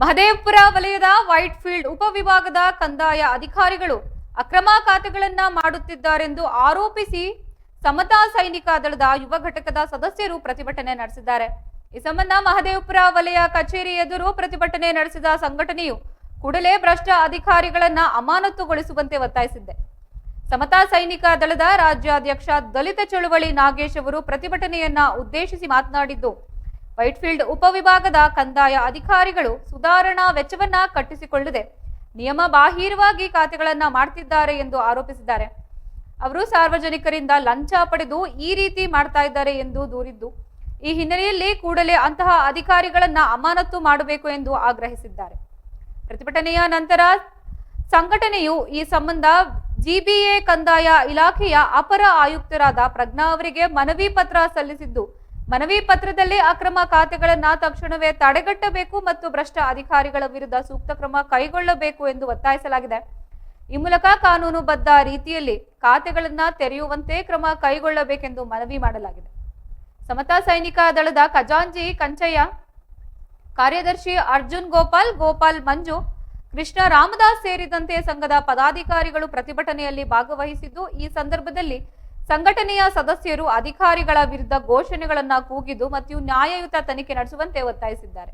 ಮಹದೇವಪುರ ವಲಯದ ವೈಟ್ಫೀಲ್ಡ್ ಉಪವಿಭಾಗದ ಕಂದಾಯ ಅಧಿಕಾರಿಗಳು ಅಕ್ರಮ ಖಾತೆಗಳನ್ನ ಮಾಡುತ್ತಿದ್ದಾರೆಂದು ಆರೋಪಿಸಿ ಸಮತಾ ಸೈನಿಕ ದಳದ ಯುವ ಘಟಕದ ಸದಸ್ಯರು ಪ್ರತಿಭಟನೆ ನಡೆಸಿದ್ದಾರೆ. ಈ ಸಂಬಂಧ ಮಹದೇವಪುರ ವಲಯ ಕಚೇರಿ ಎದುರು ಪ್ರತಿಭಟನೆ ನಡೆಸಿದ ಸಂಘಟನೆಯು ಕೂಡಲೇ ಭ್ರಷ್ಟ ಅಧಿಕಾರಿಗಳನ್ನ ಅಮಾನತುಗೊಳಿಸುವಂತೆ ಒತ್ತಾಯಿಸಿದೆ. ಸಮತಾ ಸೈನಿಕ ದಳದ ರಾಜ್ಯಾಧ್ಯಕ್ಷ ದಲಿತ ಚಳುವಳಿ ನಾಗೇಶ್ ಅವರು ಪ್ರತಿಭಟನೆಯನ್ನ ಉದ್ದೇಶಿಸಿ ಮಾತನಾಡಿದ್ದು, ವೈಟ್ಫೀಲ್ಡ್ ಉಪವಿಭಾಗದ ಕಂದಾಯ ಅಧಿಕಾರಿಗಳು ಸುಧಾರಣಾ ವೆಚ್ಚವನ್ನ ಕಟ್ಟಿಸಿಕೊಳ್ಳದೆ ನಿಯಮ ಬಾಹಿರವಾಗಿ ಖಾತೆಗಳನ್ನ ಮಾಡ್ತಿದ್ದಾರೆ ಎಂದು ಆರೋಪಿಸಿದ್ದಾರೆ. ಅವರು ಸಾರ್ವಜನಿಕರಿಂದ ಲಂಚ ಪಡೆದು ಈ ರೀತಿ ಮಾಡ್ತಾ ಇದ್ದಾರೆ ಎಂದು ದೂರಿದ್ದು, ಈ ಹಿನ್ನೆಲೆಯಲ್ಲಿ ಕೂಡಲೇ ಅಂತಹ ಅಧಿಕಾರಿಗಳನ್ನ ಅಮಾನತು ಮಾಡಬೇಕು ಎಂದು ಆಗ್ರಹಿಸಿದ್ದಾರೆ. ಪ್ರತಿಭಟನೆಯ ನಂತರ ಸಂಘಟನೆಯು ಈ ಸಂಬಂಧ ಜಿಬಿಎ ಕಂದಾಯ ಇಲಾಖೆಯ ಅಪರ ಆಯುಕ್ತರಾದ ಪ್ರಜ್ಞಾ ಅವರಿಗೆ ಮನವಿ ಪತ್ರ ಸಲ್ಲಿಸಿದ್ದು, ಮನವಿ ಪತ್ರದಲ್ಲಿ ಅಕ್ರಮ ಖಾತೆಗಳನ್ನ ತಕ್ಷಣವೇ ತಡೆಗಟ್ಟಬೇಕು ಮತ್ತು ಭ್ರಷ್ಟ ಅಧಿಕಾರಿಗಳ ವಿರುದ್ಧ ಸೂಕ್ತ ಕ್ರಮ ಕೈಗೊಳ್ಳಬೇಕು ಎಂದು ಒತ್ತಾಯಿಸಲಾಗಿದೆ. ಈ ಮೂಲಕ ಕಾನೂನುಬದ್ಧ ರೀತಿಯಲ್ಲಿ ಖಾತೆಗಳನ್ನ ತೆರೆಯುವಂತೆ ಕ್ರಮ ಕೈಗೊಳ್ಳಬೇಕೆಂದು ಮನವಿ ಮಾಡಲಾಗಿದೆ. ಸಮತಾ ಸೈನಿಕ ದಳದ ಖಜಾಂಚಿ ಕಂಚಯ್ಯ, ಕಾರ್ಯದರ್ಶಿ ಅರ್ಜುನ್ ಗೋಪಾಲ್ ಮಂಜು, ಕೃಷ್ಣ ರಾಮದಾಸ್ ಸೇರಿದಂತೆ ಸಂಘದ ಪದಾಧಿಕಾರಿಗಳು ಪ್ರತಿಭಟನೆಯಲ್ಲಿ ಭಾಗವಹಿಸಿದ್ದು, ಈ ಸಂದರ್ಭದಲ್ಲಿ ಸಂಘಟನೆಯ ಸದಸ್ಯರು ಅಧಿಕಾರಿಗಳ ವಿರುದ್ಧ ಘೋಷಣೆಗಳನ್ನ ಕೂಗಿದ್ದು ಮತ್ತು ನ್ಯಾಯಯುತ ತನಿಖೆ ನಡೆಸುವಂತೆ ಒತ್ತಾಯಿಸಿದ್ದಾರೆ.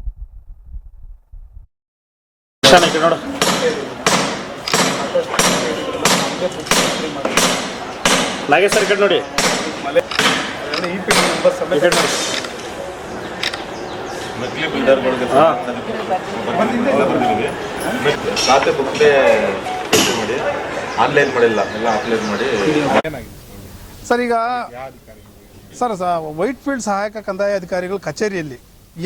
ಖಾತೆ ಬುಕ್ ಮಾಡಿ ಆನ್ಲೈನ್ ಮಾಡಿಲ್ಲ, ಎಲ್ಲ ಅಪ್ಲೈ ಮಾಡಿ. ಸರ್, ಈಗ ವೈಟ್ಫೀಲ್ಡ್ ಸಹಾಯಕ ಕಂದಾಯ ಅಧಿಕಾರಿಗಳು ಕಚೇರಿಯಲ್ಲಿ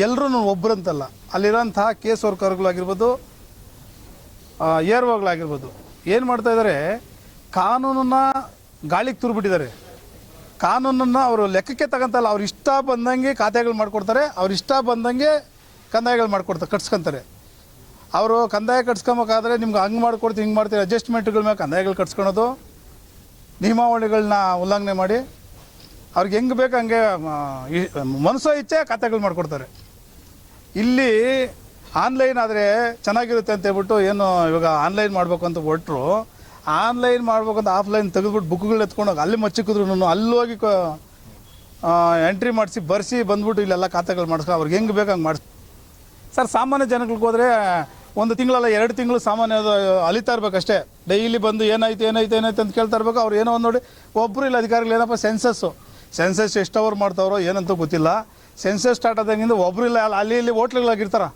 ಎಲ್ಲರೂ ಒಬ್ಬರಂತಲ್ಲ, ಅಲ್ಲಿರೋಂತಹ ಕೇಸ್ ವರ್ಕರ್ಗಳಾಗಿರ್ಬೋದು, ಏರ್ವಾಗಳಾಗಿರ್ಬೋದು, ಏನು ಮಾಡ್ತಾ ಇದ್ದಾರೆ, ಕಾನೂನನ್ನು ಗಾಳಿಗೆ ತುರ್ಬಿಟ್ಟಿದ್ದಾರೆ. ಕಾನೂನನ್ನು ಅವರು ಲೆಕ್ಕಕ್ಕೆ ತಗೊಂತಲ್ಲ, ಅವ್ರು ಇಷ್ಟ ಬಂದಂಗೆ ಖಾತೆಗಳು ಮಾಡಿಕೊಡ್ತಾರೆ, ಅವ್ರು ಇಷ್ಟ ಬಂದಂಗೆ ಕಂದಾಯಗಳು ಕಟ್ಸ್ಕೊತಾರೆ. ಅವರು ಕಂದಾಯ ಕಟ್ಸ್ಕೊಬೇಕಾದ್ರೆ ನಿಮ್ಗೆ ಹಂಗೆ ಮಾಡಿಕೊಡ್ತೀವಿ, ಹಿಂಗೆ ಮಾಡ್ತೀವಿ, ಅಡ್ಜಸ್ಟ್ಮೆಂಟ್ಗಳ ಮೇಲೆ ಕಂದಾಯಗಳು ಕಟ್ಸ್ಕೊಳೋದು, ನಿಯಮಾವಳಿಗಳನ್ನ ಉಲ್ಲಂಘನೆ ಮಾಡಿ ಅವ್ರಿಗೆ ಹೆಂಗೆ ಬೇಕು ಹಂಗೆ ಮನಸೋ ಇಚ್ಛೆ ಖಾತೆಗಳು ಮಾಡಿಕೊಡ್ತಾರೆ. ಇಲ್ಲಿ ಆನ್ಲೈನ್ ಆದರೆ ಚೆನ್ನಾಗಿರುತ್ತೆ ಅಂತ ಹೇಳ್ಬಿಟ್ಟು ಏನು ಇವಾಗ ಆನ್ಲೈನ್ ಮಾಡಬೇಕು ಅಂತ ಹೊರಟ್ರು, ಆನ್ಲೈನ್ ಮಾಡ್ಬೇಕಂತ ಆಫ್ಲೈನ್ ತೆಗೆದ್ಬಿಟ್ಟು ಬುಕ್ಗಳು ಎತ್ಕೊಂಡೋಗಿ ಅಲ್ಲಿ ಮಚ್ಚಿಕಿದ್ರು ಅಲ್ಲಿ ಹೋಗಿ ಎಂಟ್ರಿ ಮಾಡಿಸಿ ಬರ್ಸಿ ಬಂದ್ಬಿಟ್ಟು ಇಲ್ಲೆಲ್ಲ ಖಾತೆಗಳು ಮಾಡಿಸ್ಕೊಂಡು ಅವ್ರಿಗೆ ಹೆಂಗೆ ಬೇಕು ಹಂಗೆ ಮಾಡಿಸ್. ಸರ್, ಸಾಮಾನ್ಯ ಜನಗಳಿಗೆ ಹೋದರೆ 1 ತಿಂಗಳಲ್ಲ 2 ತಿಂಗಳು ಸಾಮಾನ್ಯ ಅಲಿತಾ ಇರ್ಬೇಕಷ್ಟೇ. ಡೈಲಿ ಬಂದು ಏನಾಯ್ತು ಅಂತ ಕೇಳ್ತಾ ಇರ್ಬೇಕು. ಅವ್ರು ಏನೋ ಒಂದು ನೋಡಿ, ಒಬ್ಬರು ಇಲ್ಲ ಅಧಿಕಾರಿಗಳು ಏನಪ್ಪ ಸೆನ್ಸಸ್ ಎಷ್ಟು ಅವರ್ ಮಾಡ್ತಾವ್ರೋ ಏನಂತ ಗೊತ್ತಿಲ್ಲ. ಸೆನ್ಸಸ್ ಸ್ಟಾರ್ಟ್ ಆದಂಗಿಂದ ಒಬ್ಬರು ಇಲ್ಲ, ಅಲ್ಲಿ ಇಲ್ಲಿ ಹೋಟ್ಲುಗಳಾಗಿರ್ತಾರೆ,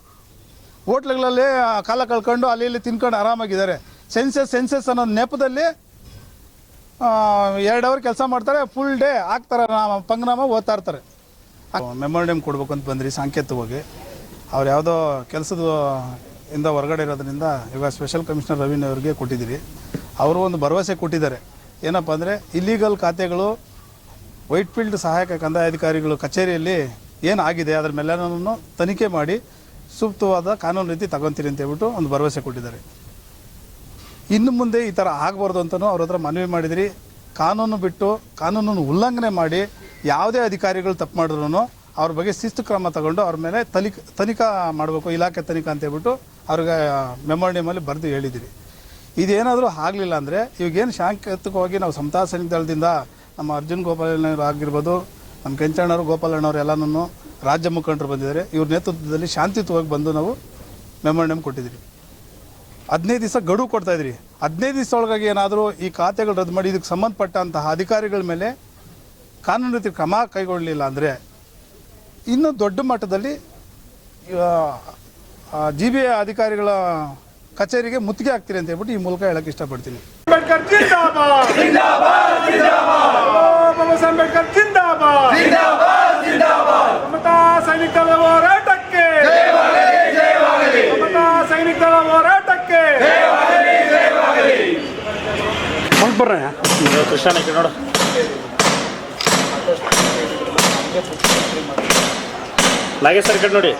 ಹೋಟ್ಲುಗಳಲ್ಲಿ ಕಾಲ ಕಳ್ಕೊಂಡು ಅಲ್ಲಿ ಇಲ್ಲಿ ತಿನ್ಕೊಂಡು ಆರಾಮಾಗಿದ್ದಾರೆ. ಸೆನ್ಸಸ್ ಅನ್ನೋ ನೆಪದಲ್ಲಿ 2 ಅವರ್ ಕೆಲಸ ಮಾಡ್ತಾರೆ, ಫುಲ್ ಡೇ ಆಗ್ತಾರೆ, ಪಂಗನಾಮ ಓದ್ತಾ ಇರ್ತಾರೆ. ಮೆಮೊರಂಡಮ್ ಕೊಡ್ಬೇಕು ಅಂತ ಬಂದ್ರಿ ಸಾಂಕೇತಿಕವಾಗಿ. ಅವ್ರು ಯಾವುದೋ ಕೆಲಸದ ಇಂದ ಹೊರಗಡೆ ಇರೋದ್ರಿಂದ ಇವಾಗ ಸ್ಪೆಷಲ್ ಕಮಿಷನರ್ ರವೀನ್ ಅವ್ರಿಗೆ ಕೊಟ್ಟಿದ್ದೀರಿ. ಅವರು ಒಂದು ಭರವಸೆ ಕೊಟ್ಟಿದ್ದಾರೆ, ಏನಪ್ಪ ಅಂದರೆ ಇಲ್ಲೀಗಲ್ ಖಾತೆಗಳು ವೈಟ್ಫೀಲ್ಡ್ ಸಹಾಯಕ ಕಂದಾಯ ಅಧಿಕಾರಿಗಳು ಕಚೇರಿಯಲ್ಲಿ ಏನಾಗಿದೆ ಅದ್ರ ಮೇಲೆನೂ ತನಿಖೆ ಮಾಡಿ ಸೂಕ್ತವಾದ ಕಾನೂನು ರೀತಿ ತಗೊತೀರಿ ಅಂತ ಹೇಳ್ಬಿಟ್ಟು ಒಂದು ಭರವಸೆ ಕೊಟ್ಟಿದ್ದಾರೆ. ಇನ್ನು ಮುಂದೆ ಈ ಥರ ಆಗಬಾರ್ದು ಅಂತಲೂ ಅವ್ರ ಹತ್ರ ಮನವಿ ಮಾಡಿದಿರಿ. ಕಾನೂನು ಬಿಟ್ಟು ಕಾನೂನನ್ನು ಉಲ್ಲಂಘನೆ ಮಾಡಿ ಯಾವುದೇ ಅಧಿಕಾರಿಗಳು ತಪ್ಪು ಮಾಡಿದ್ರು ಅವ್ರ ಬಗ್ಗೆ ಶಿಸ್ತು ಕ್ರಮ ತಗೊಂಡು ಅವ್ರ ಮೇಲೆ ತನಿಖಾ ಮಾಡಬೇಕು, ಇಲಾಖೆ ತನಿಖಾ ಅಂತ ಹೇಳ್ಬಿಟ್ಟು ಅವ್ರಿಗೆ ಮೆಮೊರಂಡಮಲ್ಲಿ ಬರೆದು ಹೇಳಿದಿರಿ. ಇದೇನಾದರೂ ಆಗಲಿಲ್ಲ ಅಂದರೆ ಇವಾಗೇನು ಸಾಂಕೇತಿಕವಾಗಿ ನಾವು ಸಮತಾ ಸೈನಿಕ ದಳದಿಂದ ನಮ್ಮ ಅರ್ಜುನ್ ಗೋಪಾಲಣ್ಣವ್ರು ಆಗಿರ್ಬೋದು, ನಮ್ಮ ಕೆಂಚಣ್ಣವರು ಗೋಪಾಲಣ್ಣವ್ರು ಎಲ್ಲನೂ ರಾಜ್ಯ ಮುಖಂಡರು ಬಂದಿದ್ದಾರೆ. ಇವ್ರ ನೇತೃತ್ವದಲ್ಲಿ ಶಾಂತಿಯುತವಾಗಿ ಬಂದು ನಾವು ಮೆಮೊರಂಡಮ್ ಕೊಟ್ಟಿದ್ದೀರಿ. 15 ದಿವಸ ಗಡುವು ಕೊಡ್ತಾಯಿದ್ರಿ. 15 ದಿವಸ ಒಳಗಾಗಿ ಏನಾದರೂ ಈ ಖಾತೆಗಳು ರದ್ದು ಮಾಡಿ ಇದಕ್ಕೆ ಸಂಬಂಧಪಟ್ಟಂತಹ ಅಧಿಕಾರಿಗಳ ಮೇಲೆ ಕಾನೂನು ರೀತಿ ಕ್ರಮ ಕೈಗೊಳ್ಳಲಿಲ್ಲ ಅಂದರೆ ಇನ್ನೂ ದೊಡ್ಡ ಮಟ್ಟದಲ್ಲಿ ಜಿಬಿಎ ಅಧಿಕಾರಿಗಳ ಕಚೇರಿಗೆ ಮುತ್ತಿಗೆ ಆಗ್ತೀರಿ ಅಂತ ಹೇಳ್ಬಿಟ್ಟು ಈ ಮೂಲಕ ಹೇಳಕ್ಕೆ ಇಷ್ಟಪಡ್ತೀನಿ. ಸಮತಾ ಸೈನಿಕ ದಳ ಹೋರಾಟಕ್ಕೆ, ಸಮತಾ ಸೈನಿಕ ದಳ ಹೋರಾಟಕ್ಕೆ. ನಾಗೇಶ್ ಸರ್ ನೋಡಿ.